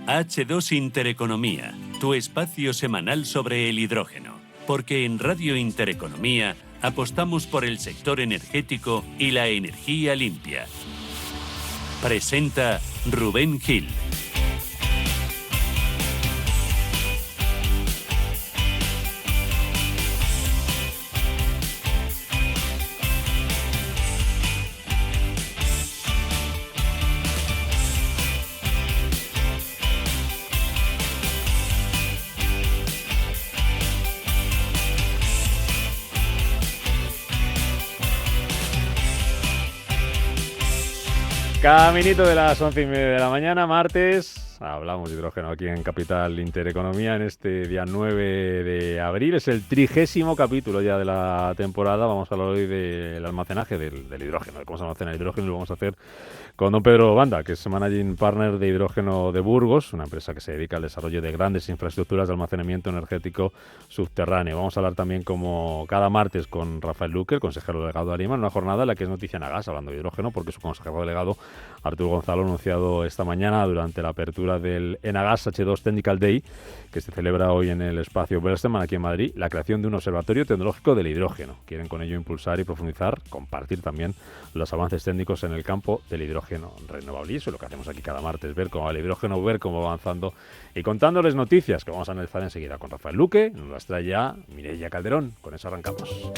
H2 Intereconomía, tu espacio semanal sobre el hidrógeno. Porque en Radio Intereconomía apostamos por el sector energético y la energía limpia. Presenta Rubén Gil. Caminito de las 11:30 de la mañana, martes. Hablamos de hidrógeno aquí en Capital Intereconomía en este día 9 de abril. Es el 30º capítulo ya de la temporada. Vamos a hablar hoy del almacenaje del hidrógeno, de cómo se almacena el hidrógeno. Y lo vamos a hacer con don Pedro Banda, que es Managing Partner de Hidrógeno de Burgos, una empresa que se dedica al desarrollo de grandes infraestructuras de almacenamiento energético subterráneo. Vamos a hablar también, como cada martes, con Rafael Luque, el consejero delegado de Arima, en una jornada en la que es noticia en Agas, hablando de hidrógeno, porque su consejero delegado, Arturo Gonzalo, ha anunciado esta mañana, durante la apertura del Enagas H2 Technical Day, que se celebra hoy en el espacio Berstemann, aquí en Madrid, la creación de un observatorio tecnológico del hidrógeno. Quieren con ello impulsar y profundizar, compartir también los avances técnicos en el campo del hidrógeno renovable. Y eso es lo que hacemos aquí cada martes, ver cómo va el hidrógeno, ver cómo va avanzando y contándoles noticias que vamos a analizar enseguida con Rafael Luque. Nos las trae ya Mireia Calderón. Con eso arrancamos.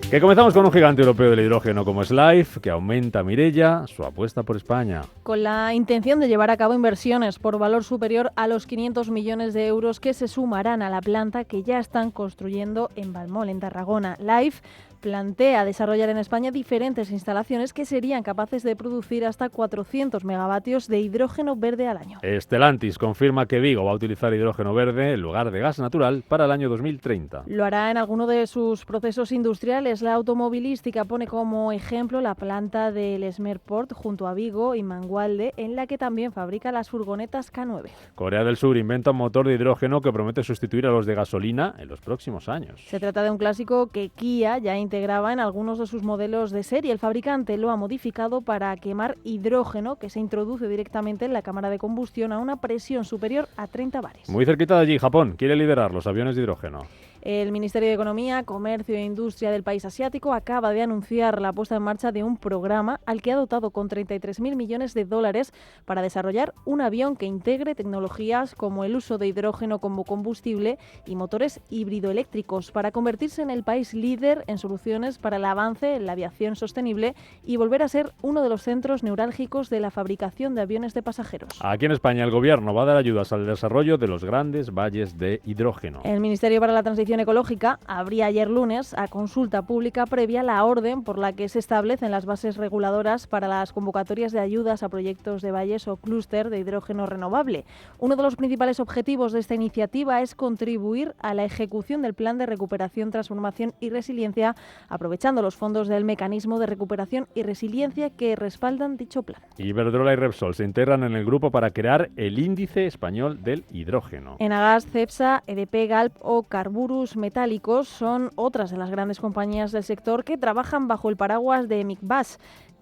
Que comenzamos con un gigante europeo del hidrógeno como es Lhyfe, que aumenta, Mireia, su apuesta por España. Con la intención de llevar a cabo inversiones por valor superior a los 500 millones de euros que se sumarán a la planta que ya están construyendo en Valmol, en Tarragona. Lhyfe plantea desarrollar en España diferentes instalaciones que serían capaces de producir hasta 400 megavatios de hidrógeno verde al año. Stellantis confirma que Vigo va a utilizar hidrógeno verde en lugar de gas natural para el año 2030. Lo hará en alguno de sus procesos industriales. La automovilística pone como ejemplo la planta del Smerport junto a Vigo y Mangualde, en la que también fabrica las furgonetas K9. Corea del Sur inventa un motor de hidrógeno que promete sustituir a los de gasolina en los próximos años. Se trata de un clásico que Kia ya integraba en algunos de sus modelos de serie. El fabricante lo ha modificado para quemar hidrógeno que se introduce directamente en la cámara de combustión a una presión superior a 30 bares. Muy cerquita de allí, Japón quiere liderar los aviones de hidrógeno. El Ministerio de Economía, Comercio e Industria del país asiático acaba de anunciar la puesta en marcha de un programa al que ha dotado con 33.000 millones de dólares para desarrollar un avión que integre tecnologías como el uso de hidrógeno como combustible y motores híbrido-eléctricos para convertirse en el país líder en soluciones para el avance en la aviación sostenible y volver a ser uno de los centros neurálgicos de la fabricación de aviones de pasajeros. Aquí en España el Gobierno va a dar ayudas al desarrollo de los grandes valles de hidrógeno. El Ministerio para la Transición Ecológica abría ayer lunes a consulta pública previa la orden por la que se establecen las bases reguladoras para las convocatorias de ayudas a proyectos de valles o clúster de hidrógeno renovable. Uno de los principales objetivos de esta iniciativa es contribuir a la ejecución del Plan de Recuperación, Transformación y Resiliencia, aprovechando los fondos del Mecanismo de Recuperación y Resiliencia que respaldan dicho plan. Iberdrola y Repsol se integran en el grupo para crear el Índice Español del Hidrógeno. Enagas, Cepsa, EDP, Galp o Carburus Metálicos son otras de las grandes compañías del sector que trabajan bajo el paraguas de MICBAS,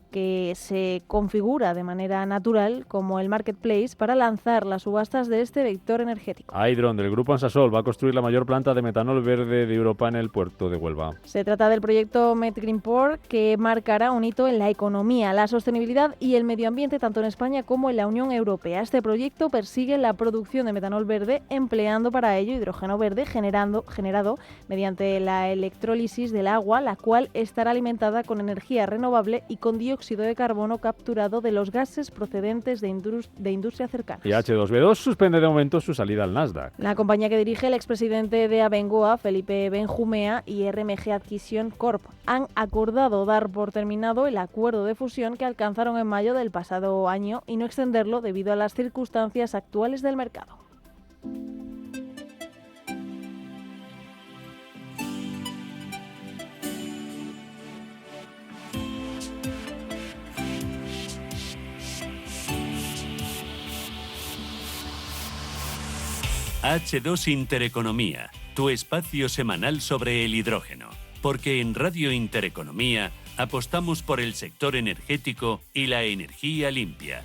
que se configura de manera natural como el marketplace para lanzar las subastas de este vector energético. Hydron, del grupo Ansasol, va a construir la mayor planta de metanol verde de Europa en el puerto de Huelva. Se trata del proyecto MetGreenPort, que marcará un hito en la economía, la sostenibilidad y el medio ambiente tanto en España como en la Unión Europea. Este proyecto persigue la producción de metanol verde, empleando para ello hidrógeno verde generado mediante la electrólisis del agua, la cual estará alimentada con energía renovable y con dióxido de carbono capturado de los gases procedentes de industria cercana. Y H2B2 suspende de momento su salida al Nasdaq. La compañía que dirige el expresidente de Abengoa, Felipe Benjumea, y RMG Adquisition Corp han acordado dar por terminado el acuerdo de fusión que alcanzaron en mayo del pasado año y no extenderlo debido a las circunstancias actuales del mercado. H2 Intereconomía, tu espacio semanal sobre el hidrógeno. Porque en Radio Intereconomía apostamos por el sector energético y la energía limpia.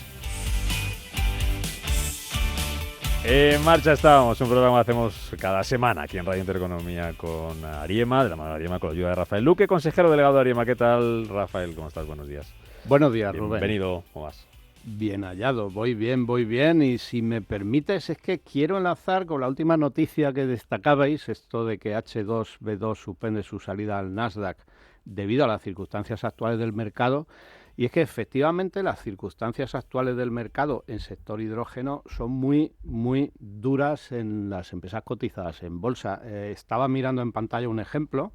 En marcha estábamos, un programa que hacemos cada semana aquí en Radio Intereconomía con Ariema, de la mano de Ariema, con la ayuda de Rafael Luque, consejero delegado de Ariema. ¿Qué tal, Rafael? ¿Cómo estás? Buenos días. Buenos días, Rubén. Bienvenido, ¿cómo vas? Bien hallado, voy bien. Y si me permites, es que quiero enlazar con la última noticia que destacabais, esto de que H2B2 suspende su salida al Nasdaq debido a las circunstancias actuales del mercado. Y es que efectivamente las circunstancias actuales del mercado en sector hidrógeno son muy duras en las empresas cotizadas en bolsa. Estaba mirando en pantalla un ejemplo.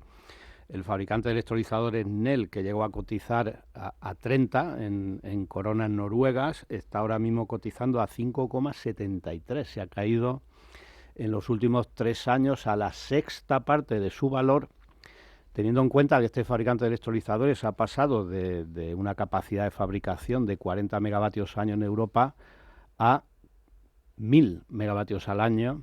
El fabricante de electrolizadores Nel, que llegó a cotizar a 30 en coronas noruegas, está ahora mismo cotizando a 5,73. Se ha caído en los últimos 3 años a la sexta parte de su valor, teniendo en cuenta que este fabricante de electrolizadores ha pasado de una capacidad de fabricación de 40 megavatios año en Europa a 1000 megavatios al año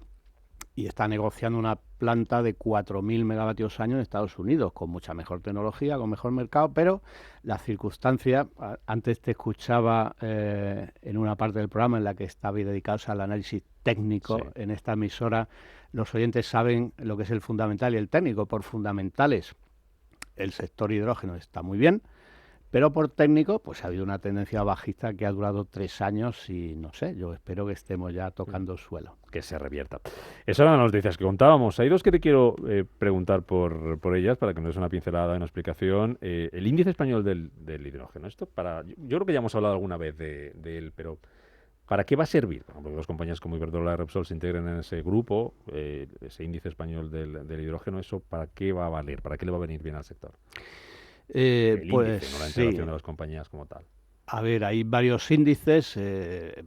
y está negociando una planta de 4000 megavatios año en Estados Unidos, con mucha mejor tecnología, con mejor mercado, pero las circunstancias, antes te escuchaba en una parte del programa en la que estabais dedicados al análisis técnico, sí. En esta emisora los oyentes saben lo que es el fundamental y el técnico. Por fundamentales, el sector hidrógeno está muy bien, pero por técnico, pues ha habido una tendencia bajista que ha durado 3 años y no sé, yo espero que estemos ya tocando suelo. Que se revierta. Esas eran las noticias que contábamos. Hay dos que te quiero preguntar por ellas, para que nos des una pincelada, una explicación. El índice español del hidrógeno. Esto yo creo que ya hemos hablado alguna vez de él, pero ¿para qué va a servir? Por ejemplo, que las compañías como Iberdrola y Repsol se integren en ese grupo, ese índice español del hidrógeno, ¿eso para qué va a valer? ¿Para qué le va a venir bien al sector? El índice, no la integración de las compañías como tal. A ver, hay varios índices,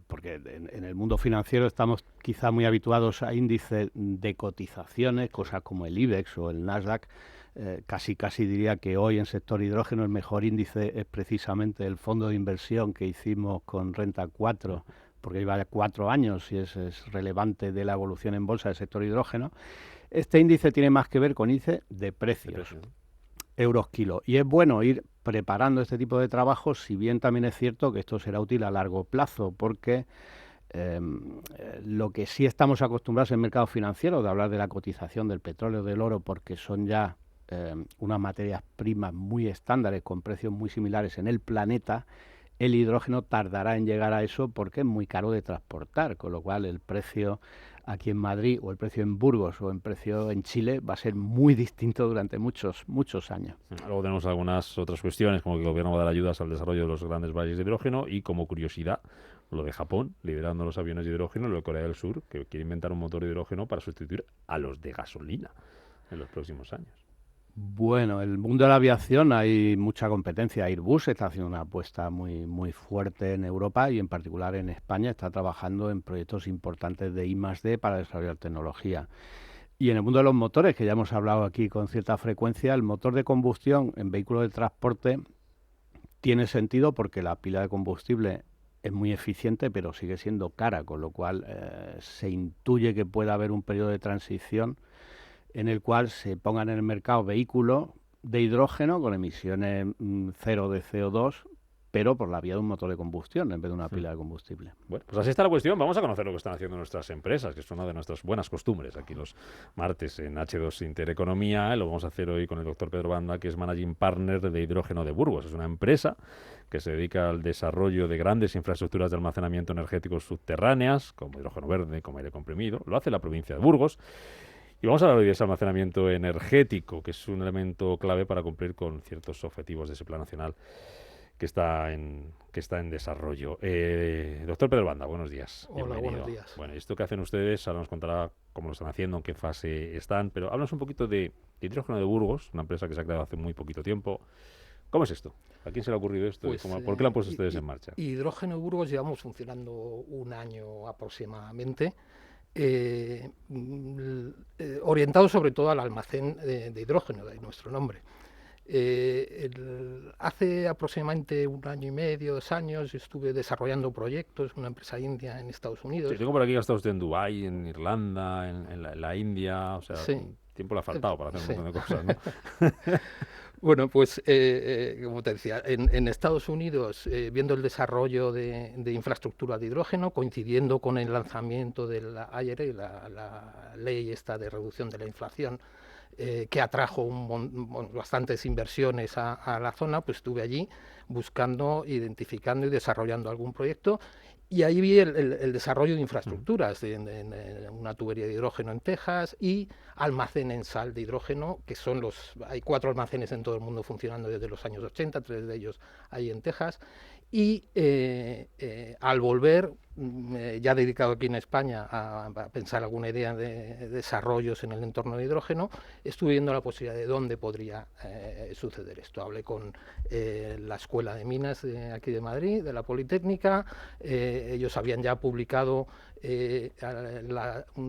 porque en el mundo financiero estamos quizá muy habituados a índices de cotizaciones, cosas como el IBEX o el Nasdaq. Casi diría que hoy en sector hidrógeno el mejor índice es precisamente el fondo de inversión que hicimos con Renta 4, porque lleva 4 años y es relevante de la evolución en bolsa del sector hidrógeno. Este índice tiene más que ver con índice de precios. Euros kilo. Y es bueno ir preparando este tipo de trabajos, si bien también es cierto que esto será útil a largo plazo, porque lo que sí estamos acostumbrados en el mercado financiero, de hablar de la cotización del petróleo, del oro, porque son ya unas materias primas muy estándares, con precios muy similares en el planeta, el hidrógeno tardará en llegar a eso porque es muy caro de transportar, con lo cual el precio aquí en Madrid o el precio en Burgos o el precio en Chile va a ser muy distinto durante muchos años. Luego tenemos algunas otras cuestiones, como que el gobierno va a dar ayudas al desarrollo de los grandes valles de hidrógeno y, como curiosidad, lo de Japón, liderando los aviones de hidrógeno, lo de Corea del Sur, que quiere inventar un motor de hidrógeno para sustituir a los de gasolina en los próximos años. Bueno, en el mundo de la aviación hay mucha competencia. Airbus está haciendo una apuesta muy fuerte en Europa y en particular en España está trabajando en proyectos importantes de I+D para desarrollar tecnología. Y en el mundo de los motores, que ya hemos hablado aquí con cierta frecuencia, el motor de combustión en vehículos de transporte tiene sentido porque la pila de combustible es muy eficiente, pero sigue siendo cara, con lo cual se intuye que puede haber un periodo de transición en el cual se pongan en el mercado vehículos de hidrógeno con emisiones cero de CO2, pero por la vía de un motor de combustión en vez de una pila de combustible. Bueno, pues así está la cuestión. Vamos a conocer lo que están haciendo nuestras empresas, que es una de nuestras buenas costumbres aquí los martes en H2 Intereconomía. Lo vamos a hacer hoy con el doctor Pedro Banda, que es Managing Partner de Hidrógeno de Burgos. Es una empresa que se dedica al desarrollo de grandes infraestructuras de almacenamiento energético subterráneas, como hidrógeno verde, como aire comprimido. Lo hace la provincia de Burgos. Y vamos a hablar hoy de ese almacenamiento energético, que es un elemento clave para cumplir con ciertos objetivos de ese plan nacional que está en desarrollo. Doctor Pedro Banda, buenos días. Hola, bienvenido. buenos días. Bueno, esto que hacen ustedes, ahora nos contará cómo lo están haciendo, en qué fase están, pero háblanos un poquito de Hidrógeno de Burgos, una empresa que se ha creado hace muy poquito tiempo. ¿Cómo es esto? ¿A quién se le ha ocurrido esto? Pues, ¿Por qué lo han puesto ustedes en marcha? Hidrógeno de Burgos llevamos funcionando 1 año aproximadamente. Orientado sobre todo al almacén de hidrógeno, de nuestro nombre. Hace aproximadamente 1 año y medio, 2 años, estuve desarrollando proyectos, una empresa india en Estados Unidos. Sí, tengo por aquí que ha estado usted en Dubái, en Irlanda, en la India, o sea, sí. Tiempo le ha faltado para hacer un montón de cosas, ¿no? Bueno, pues como te decía, en Estados Unidos, viendo el desarrollo de infraestructura de hidrógeno, coincidiendo con el lanzamiento de la IRA, la ley esta de reducción de la inflación, que atrajo bastantes inversiones a la zona, pues estuve allí buscando, identificando y desarrollando algún proyecto. Y ahí vi el desarrollo de infraestructuras, en una tubería de hidrógeno en Texas y almacén en sal de hidrógeno, que son hay 4 almacenes en todo el mundo funcionando desde los años 80, 3 de ellos ahí en Texas. Y al volver, ya dedicado aquí en España a pensar alguna idea de desarrollos en el entorno de hidrógeno, estuve viendo la posibilidad de dónde podría suceder esto. Hablé con la Escuela de Minas de aquí de Madrid, de la Politécnica. Ellos habían ya publicado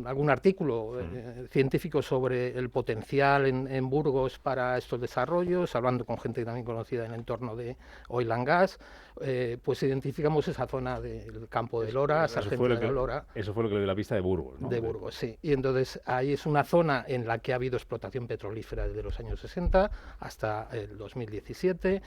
algún artículo científico sobre el potencial en Burgos para estos desarrollos, hablando con gente también conocida en el entorno de oil and gas. Pues identificamos esa zona del campo de Lora, Sargento de Lora. Eso fue lo que le dio la pista de Burgos, ¿no? De Burgos, sí. Y entonces ahí es una zona en la que ha habido explotación petrolífera desde los años 60 hasta el 2017,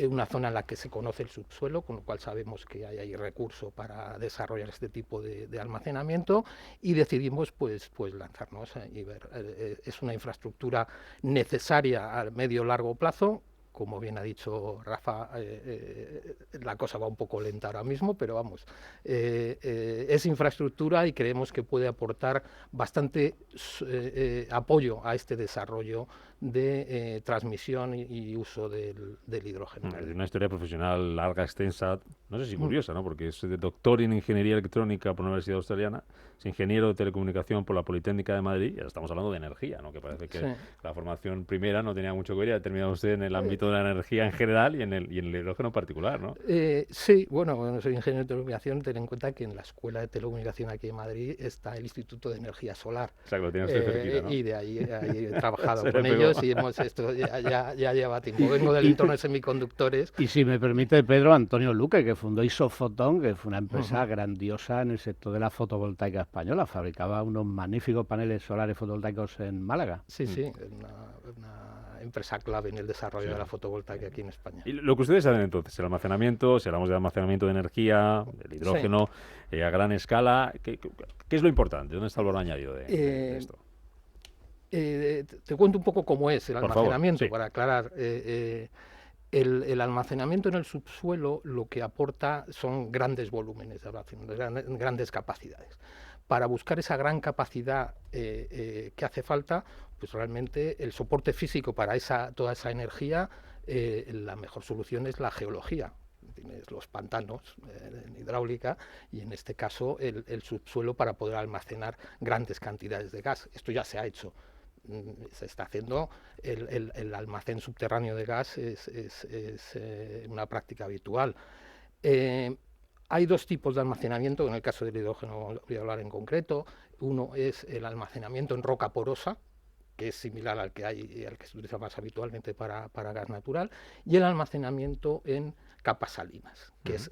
una zona en la que se conoce el subsuelo, con lo cual sabemos que hay ahí recurso para desarrollar este tipo de almacenamiento, y decidimos pues lanzarnos y ver. Es una infraestructura necesaria a medio largo plazo. Como bien ha dicho Rafa, la cosa va un poco lenta ahora mismo, pero vamos, es infraestructura y creemos que puede aportar bastante apoyo a este desarrollo de transmisión y uso del hidrógeno. Es una historia profesional larga, extensa, no sé si curiosa, ¿no? Porque es doctor en Ingeniería Electrónica por la Universidad Australiana, es ingeniero de Telecomunicación por la Politécnica de Madrid, y ahora estamos hablando de energía, ¿no? Que parece que la formación primera no tenía mucho que ver, y ha terminado usted en el ámbito de la energía en general y en el hidrógeno en particular, ¿no? Sí, bueno, soy ingeniero de telecomunicación. Ten en cuenta que en la Escuela de Telecomunicación aquí en Madrid está el Instituto de Energía Solar. O sea, que lo tiene usted cerquita, ¿no? Y de ahí he trabajado con ellos y esto ya lleva tiempo. Vengo del entorno de semiconductores. Y si me permite, Pedro, Antonio Luque, que fundó Isofotón, que fue una empresa grandiosa en el sector de la fotovoltaica española. Fabricaba unos magníficos paneles solares fotovoltaicos en Málaga. Sí, una empresa clave en el desarrollo de la fotovoltaica aquí en España. Y lo que ustedes saben entonces, el almacenamiento, si hablamos de almacenamiento de energía, el hidrógeno, a gran escala, ¿qué es lo importante? ¿Dónde está el valor añadido de esto? Te cuento un poco cómo es el almacenamiento, favor, para aclarar. El almacenamiento en el subsuelo lo que aporta son grandes volúmenes de almacenamiento, grandes capacidades. Para buscar esa gran capacidad que hace falta, pues realmente el soporte físico para toda esa energía, la mejor solución es la geología. Tienes los pantanos en hidráulica y en este caso el subsuelo para poder almacenar grandes cantidades de gas. Esto ya se ha hecho. Se está haciendo, el almacén subterráneo de gas es una práctica habitual. Hay 2 tipos de almacenamiento, en el caso del hidrógeno voy a hablar en concreto. Uno es el almacenamiento en roca porosa, que es similar al que se utiliza más habitualmente para gas natural, y el almacenamiento en capas salinas, que es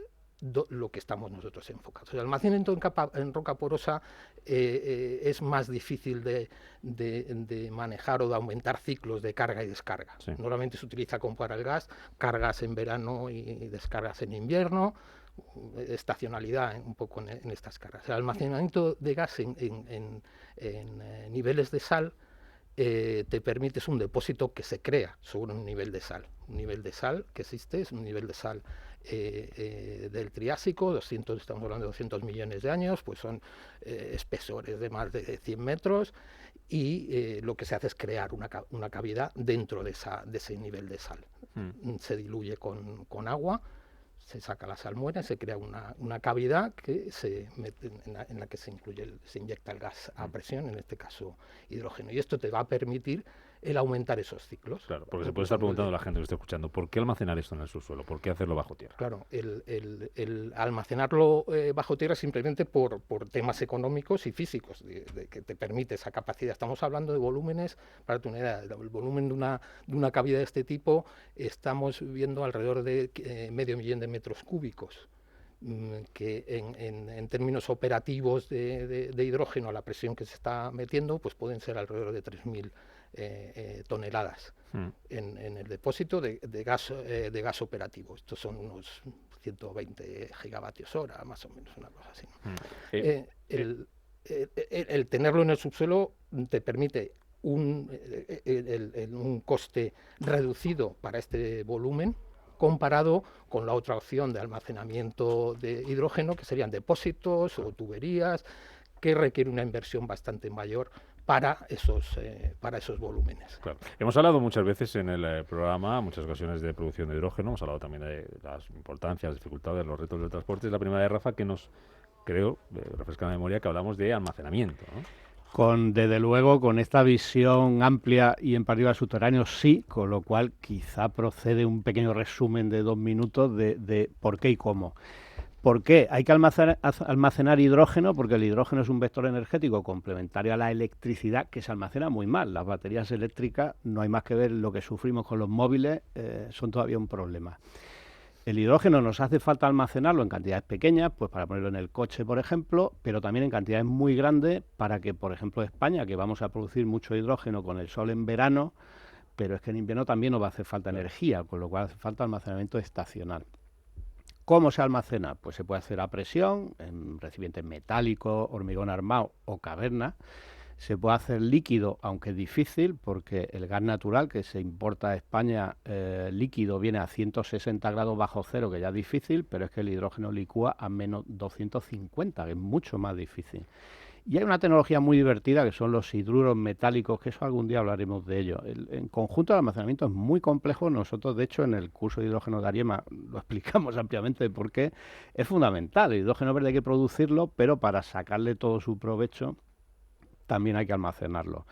lo que estamos nosotros enfocados. El almacenamiento en roca porosa es más difícil de manejar o de aumentar ciclos de carga y descarga. Normalmente se utiliza como para el gas, cargas en verano y descargas en invierno, estacionalidad un poco en estas cargas. El almacenamiento de gas en niveles de sal te permite, es un depósito que se crea sobre un nivel de sal. Un nivel de sal que existe es un nivel de sal del Triásico, estamos hablando de 200 millones de años, pues son espesores de más de 100 metros, y lo que se hace es crear una cavidad dentro de ese nivel de sal. Se diluye con agua, se saca la salmuera, se crea una cavidad que en la que se inyecta el gas a presión, en este caso hidrógeno, y esto te va a permitir el aumentar esos ciclos. Claro, porque se puede estar preguntando a la gente que está escuchando, ¿por qué almacenar esto en el subsuelo? ¿Por qué hacerlo bajo tierra? Claro, el almacenarlo bajo tierra simplemente por temas económicos y físicos, de que te permite esa capacidad. Estamos hablando de volúmenes, para tu idea, el volumen de una cavidad de este tipo, estamos viendo alrededor de 500.000 de metros cúbicos, que en términos operativos de hidrógeno, a la presión que se está metiendo, pues pueden ser alrededor de 3.000 toneladas. en el depósito de gas operativo. Estos son unos 120 gigavatios hora, más o menos, una cosa así. El tenerlo en el subsuelo te permite un coste reducido para este volumen, comparado con la otra opción de almacenamiento de hidrógeno, que serían depósitos o tuberías, que requiere una inversión bastante mayor para esos volúmenes. Claro. Hemos hablado muchas veces en el programa, muchas ocasiones, de producción de hidrógeno. Hemos hablado también de las importancias, las dificultades, los retos del transporte. Es la primera de Rafa que nos, creo, refresca la memoria, que hablamos de almacenamiento, ¿no? Desde luego, con esta visión amplia y en particular subterráneo, sí, con lo cual quizá procede un pequeño resumen de 2 minutos de por qué y cómo. ¿Por qué? Hay que almacenar hidrógeno porque el hidrógeno es un vector energético complementario a la electricidad que se almacena muy mal. Las baterías eléctricas, no hay más que ver lo que sufrimos con los móviles, son todavía un problema. El hidrógeno nos hace falta almacenarlo en cantidades pequeñas, pues para ponerlo en el coche, por ejemplo, pero también en cantidades muy grandes para que, por ejemplo, España, que vamos a producir mucho hidrógeno con el sol en verano, pero es que en invierno también nos va a hacer falta energía, con lo cual hace falta almacenamiento estacional. ¿Cómo se almacena? Pues se puede hacer a presión, en recipientes metálicos, hormigón armado o caverna. Se puede hacer líquido, aunque es difícil, porque el gas natural que se importa a España líquido viene a 160 grados bajo cero, que ya es difícil, pero es que el hidrógeno licúa a menos 250, que es mucho más difícil. Y hay una tecnología muy divertida que son los hidruros metálicos, que eso algún día hablaremos de ello. En conjunto el almacenamiento es muy complejo. Nosotros, de hecho, en el curso de hidrógeno de Ariema lo explicamos ampliamente por qué es fundamental. El hidrógeno verde hay que producirlo, pero para sacarle todo su provecho también hay que almacenarlo.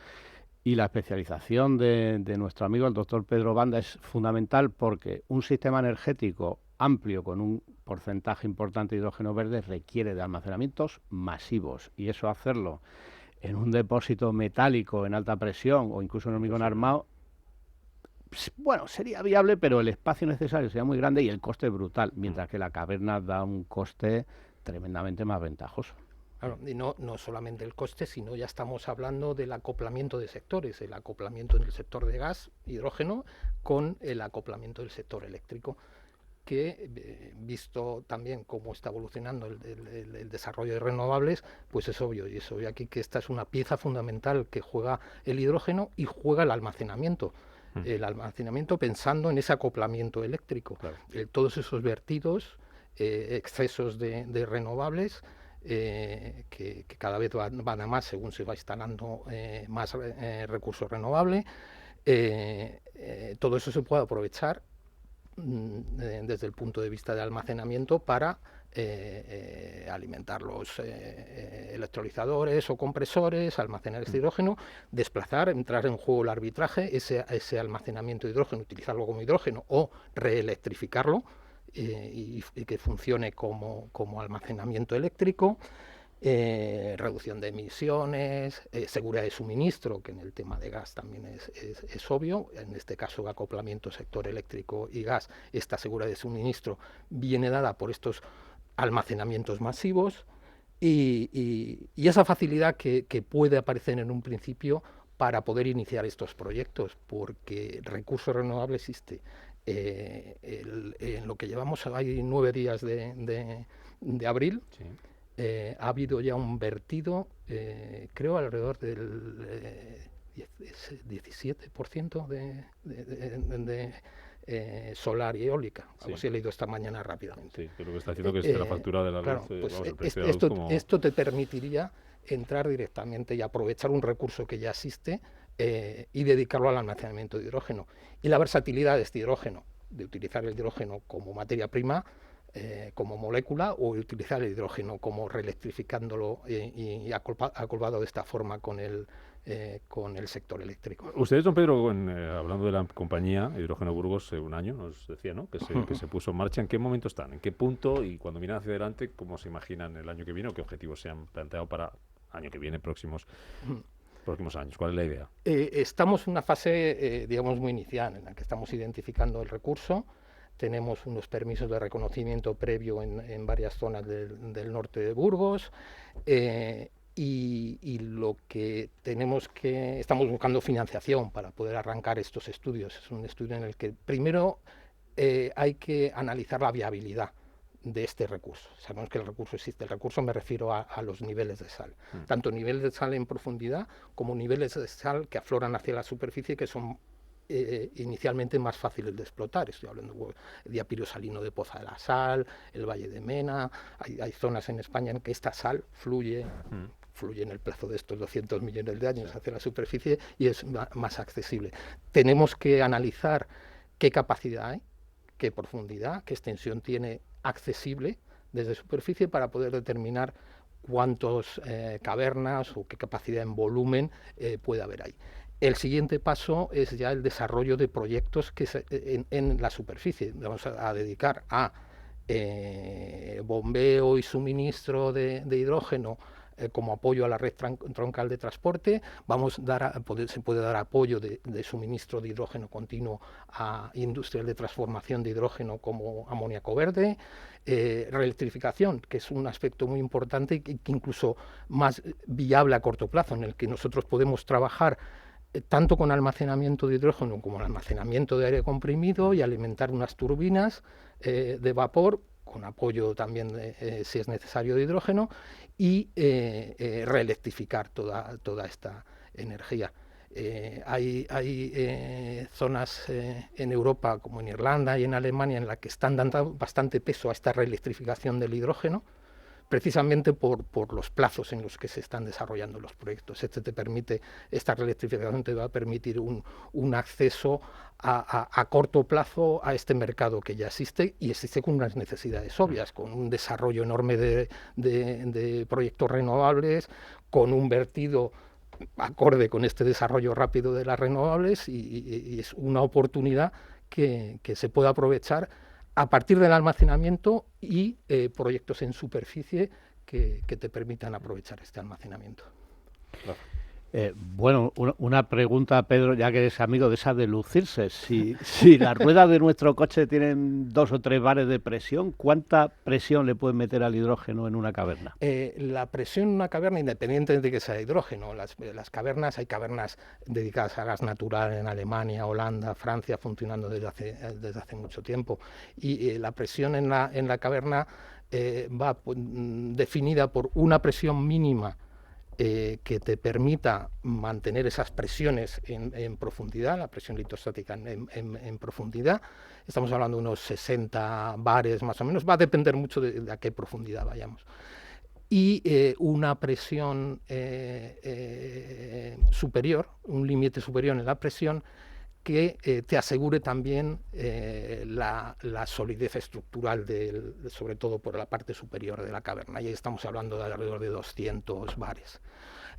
Y la especialización de nuestro amigo el doctor Pedro Banda es fundamental porque un sistema energético amplio con un porcentaje importante de hidrógeno verde requiere de almacenamientos masivos, y eso hacerlo en un depósito metálico en alta presión o incluso en hormigón armado, bueno, sería viable, pero el espacio necesario sería muy grande y el coste es brutal, mientras que la caverna da un coste tremendamente más ventajoso. Claro, y no solamente el coste, sino ya estamos hablando del acoplamiento de sectores, el acoplamiento en el sector de gas, hidrógeno, con el acoplamiento del sector eléctrico, que visto también cómo está evolucionando el desarrollo de renovables, pues es obvio, y es obvio aquí que esta es una pieza fundamental que juega el hidrógeno y juega el almacenamiento. El almacenamiento pensando en ese acoplamiento eléctrico. Claro. Todos esos vertidos, excesos de renovables, que cada vez van a más según se va instalando más recursos renovables, todo eso se puede aprovechar desde el punto de vista de almacenamiento para alimentar los electrolizadores o compresores, almacenar este hidrógeno, entrar en juego el arbitraje, ese almacenamiento de hidrógeno, utilizarlo como hidrógeno o reelectrificarlo y que funcione como almacenamiento eléctrico. Reducción de emisiones, seguridad de suministro, que en el tema de gas también es obvio. En este caso, acoplamiento sector eléctrico y gas, esta seguridad de suministro viene dada por estos almacenamientos masivos y esa facilidad que puede aparecer en un principio para poder iniciar estos proyectos, porque recurso renovable existe. En lo que llevamos, hay 9 días de abril. Sí. Ha habido ya un vertido, creo alrededor del 17% de solar y eólica. Sí. Algo así he leído esta mañana rápidamente. Sí, que lo que está haciendo que es la factura de la luz. Claro, pues esto te permitiría entrar directamente y aprovechar un recurso que ya existe y dedicarlo al almacenamiento de hidrógeno. Y la versatilidad de este hidrógeno, de utilizar el hidrógeno como materia prima, como molécula, o utilizar el hidrógeno como reelectrificándolo y acoplado de esta forma con el sector eléctrico. Ustedes, don Pedro, hablando de la compañía Hidrógeno Burgos, un año nos decía, ¿no?, que se puso en marcha. ¿En qué momento están? ¿En qué punto? Y cuando miran hacia adelante, ¿cómo se imaginan el año que viene o qué objetivos se han planteado para año que viene, próximos años? ¿Cuál es la idea? Estamos en una fase, digamos, muy inicial, en la que estamos identificando el recurso. Tenemos unos permisos de reconocimiento previo en varias zonas del norte de Burgos y y lo que estamos buscando financiación para poder arrancar estos estudios. Es un estudio en el que primero hay que analizar la viabilidad de este recurso. Sabemos que el recurso existe. El recurso me refiero a los niveles de sal. Tanto niveles de sal en profundidad como niveles de sal que afloran hacia la superficie, que son inicialmente más fáciles de explotar. Estoy hablando de Diapirio Salino de Poza de la Sal, el Valle de Mena. Hay zonas en España en que esta sal fluye en el plazo de estos 200 millones de años hacia la superficie y es más accesible. Tenemos que analizar qué capacidad hay, qué profundidad, qué extensión tiene accesible desde superficie para poder determinar cuántas cavernas o qué capacidad en volumen puede haber ahí. El siguiente paso es ya el desarrollo de proyectos en la superficie. Vamos a dedicar a bombeo y suministro de hidrógeno como apoyo a la red troncal de transporte. Se puede dar apoyo de suministro de hidrógeno continuo a industrias de transformación de hidrógeno como amoníaco verde. Reelectrificación, que es un aspecto muy importante y que incluso más viable a corto plazo, en el que nosotros podemos trabajar tanto con almacenamiento de hidrógeno como almacenamiento de aire comprimido y alimentar unas turbinas de vapor, con apoyo también, si es necesario, de hidrógeno, y reelectrificar toda esta energía. Hay zonas en Europa, como en Irlanda y en Alemania, en las que están dando bastante peso a esta reelectrificación del hidrógeno, precisamente por los plazos en los que se están desarrollando los proyectos. Esta reelectrificación te va a permitir un acceso a corto plazo a este mercado que ya existe, y existe con unas necesidades obvias, con un desarrollo enorme de proyectos renovables, con un vertido acorde con este desarrollo rápido de las renovables, y es una oportunidad que se puede aprovechar a partir del almacenamiento y proyectos en superficie que te permitan aprovechar este almacenamiento. Bueno, una pregunta, Pedro, ya que eres amigo de esa de lucirse. Si las ruedas de nuestro coche tienen 2 o 3 bares de presión, ¿cuánta presión le pueden meter al hidrógeno en una caverna? La presión en una caverna, independientemente de que sea hidrógeno, las cavernas, hay cavernas dedicadas a gas natural en Alemania, Holanda, Francia, funcionando desde hace mucho tiempo. Y la presión en la caverna va definida por una presión mínima que te permita mantener esas presiones en profundidad, la presión litostática en profundidad. Estamos hablando de unos 60 bares más o menos, va a depender mucho de a qué profundidad vayamos. Y una presión superior, un límite superior en la presión, que te asegure también la solidez estructural, sobre todo por la parte superior de la caverna. Y ahí estamos hablando de alrededor de 200 bares.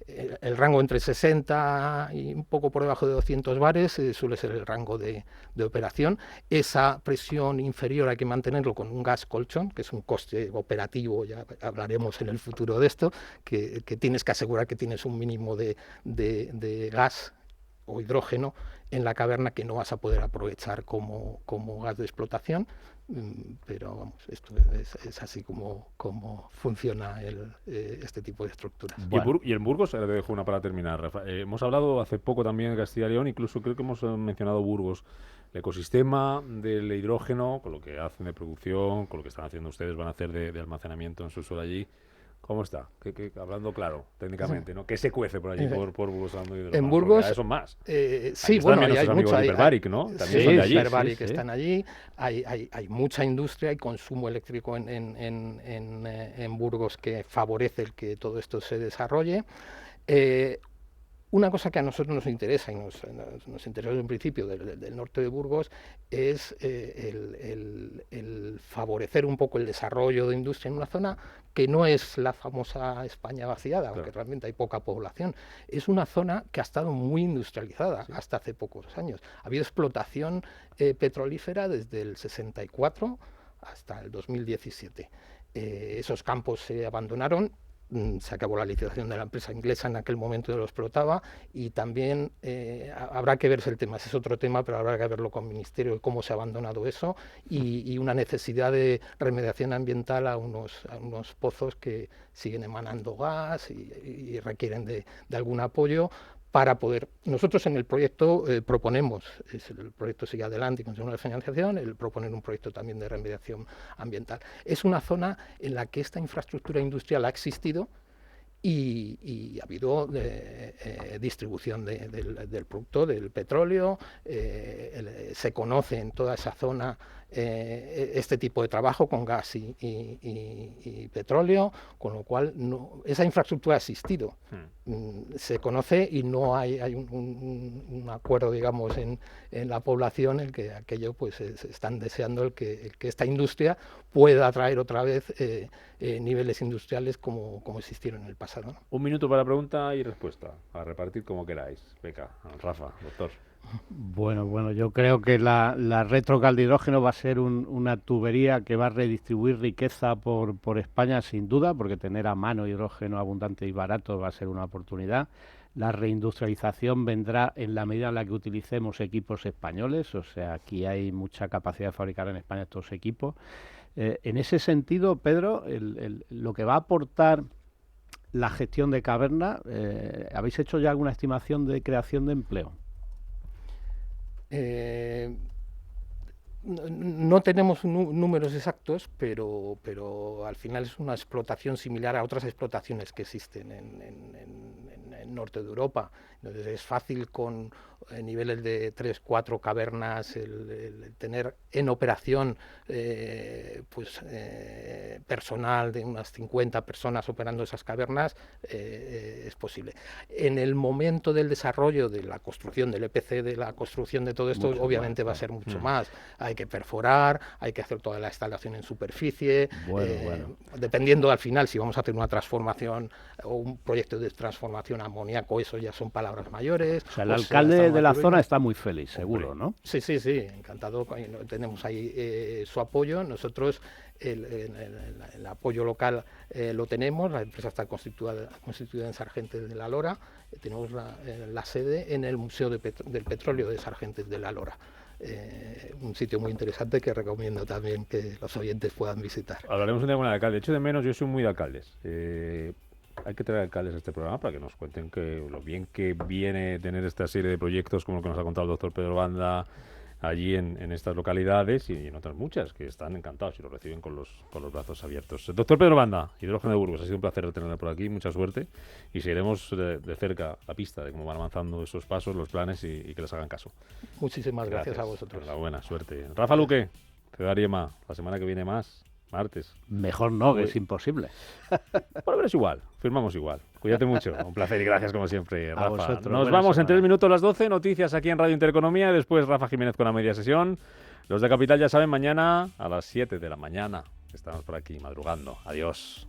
El rango entre 60 y un poco por debajo de 200 bares suele ser el rango de operación. Esa presión inferior hay que mantenerlo con un gas colchón, que es un coste operativo, ya hablaremos en el futuro de esto, que tienes que asegurar que tienes un mínimo de gas o hidrógeno en la caverna que no vas a poder aprovechar como gas de explotación, pero vamos, esto es así como funciona este tipo de estructuras. Bueno. Y en Burgos, le dejo una para terminar, Rafa. Hemos hablado hace poco también de Castilla y León, incluso creo que hemos mencionado Burgos. El ecosistema del hidrógeno, con lo que hacen de producción, con lo que están haciendo ustedes, van a hacer de almacenamiento en su suelo allí. ¿Cómo está? Hablando claro, técnicamente, ¿no? ¿Qué se cuece por allí, por Burgos? En Burgos, son más. Sí, bueno, hay mucha... Hiperbaric, ¿no? También son de allí. Hiperbaric que están allí. Hay mucha industria y consumo eléctrico en Burgos que favorece el que todo esto se desarrolle. Una cosa que a nosotros nos interesa y nos interesó desde un principio del norte de Burgos es el favorecer un poco el desarrollo de industria en una zona que no es la famosa España vaciada, claro, aunque realmente hay poca población. Es una zona que ha estado muy industrializada, sí, hasta hace pocos años. Ha habido explotación petrolífera desde el 64 hasta el 2017. Esos campos se abandonaron se acabó la licitación de la empresa inglesa en aquel momento, lo explotaba, y también habrá que verse el tema, ese es otro tema, pero habrá que verlo con el Ministerio, cómo se ha abandonado eso, y una necesidad de remediación ambiental a unos pozos que siguen emanando gas y requieren de algún apoyo para poder. Nosotros en el proyecto proponemos, el proyecto sigue adelante y continúa la financiación, el proponer un proyecto también de remediación ambiental. Es una zona en la que esta infraestructura industrial ha existido y ha habido distribución del producto, del petróleo, se conoce en toda esa zona este tipo de trabajo con gas y petróleo, con lo cual esa infraestructura ha existido, se conoce y no hay un acuerdo, digamos, en la población en que aquello, pues están deseando el que esta industria pueda atraer otra vez niveles industriales como existieron en el pasado, ¿no? Un minuto para pregunta y respuesta, a repartir como queráis. Venga, Rafa, doctor. Bueno, yo creo que la retrocal de hidrógeno va a ser una tubería que va a redistribuir riqueza por España sin duda, porque tener a mano hidrógeno abundante y barato va a ser una oportunidad. La reindustrialización vendrá en la medida en la que utilicemos equipos españoles, o sea, aquí hay mucha capacidad de fabricar en España estos equipos. En ese sentido, Pedro, lo que va a aportar la gestión de caverna, ¿habéis hecho ya alguna estimación de creación de empleo? No tenemos números exactos, pero al final es una explotación similar a otras explotaciones que existen en el norte de Europa. Entonces es fácil con niveles de 3-4 cavernas el tener en operación personal de unas 50 personas operando esas cavernas, es posible. En el momento del desarrollo de la construcción del EPC, de la construcción de todo esto, mucho obviamente más, va a ser mucho más. Hay que perforar, hay que hacer toda la instalación en superficie, dependiendo al final si vamos a hacer una transformación o un proyecto de transformación a amoníaco, eso ya son palabras mayores. O sea, el alcalde de la zona está muy feliz, seguro, ¿no? Sí, encantado, tenemos ahí su apoyo. Nosotros el apoyo local lo tenemos, la empresa está constituida en Sargentes de la Lora, tenemos la sede en el Museo del Petróleo de Sargentes de la Lora. Un sitio muy interesante que recomiendo también que los oyentes puedan visitar. Hablaremos un día con el alcalde. De hecho, de menos, yo soy muy de alcaldes. Hay que traer alcaldes a este programa para que nos cuenten lo bien que viene tener esta serie de proyectos como lo que nos ha contado el doctor Pedro Banda allí en estas localidades y en otras muchas que están encantados y lo reciben con los brazos abiertos. Doctor Pedro Banda, Hidrógeno de Burgos, ha sido un placer tenerlo por aquí, mucha suerte y seguiremos de cerca la pista de cómo van avanzando esos pasos, los planes y que les hagan caso. Muchísimas gracias a vosotros. Buena suerte. Rafa Luque, Ciudad Ariema, la semana que viene más. Martes. Mejor no, que es imposible. Bueno, pero es igual, firmamos igual. Cuídate mucho, un placer y gracias como siempre, Rafa. Vosotros, nos vamos en 3 minutos las 12, noticias aquí en Radio Intereconomía y después Rafa Jiménez con la media sesión. Los de Capital ya saben, mañana a las 7 de la mañana estamos por aquí madrugando. Adiós.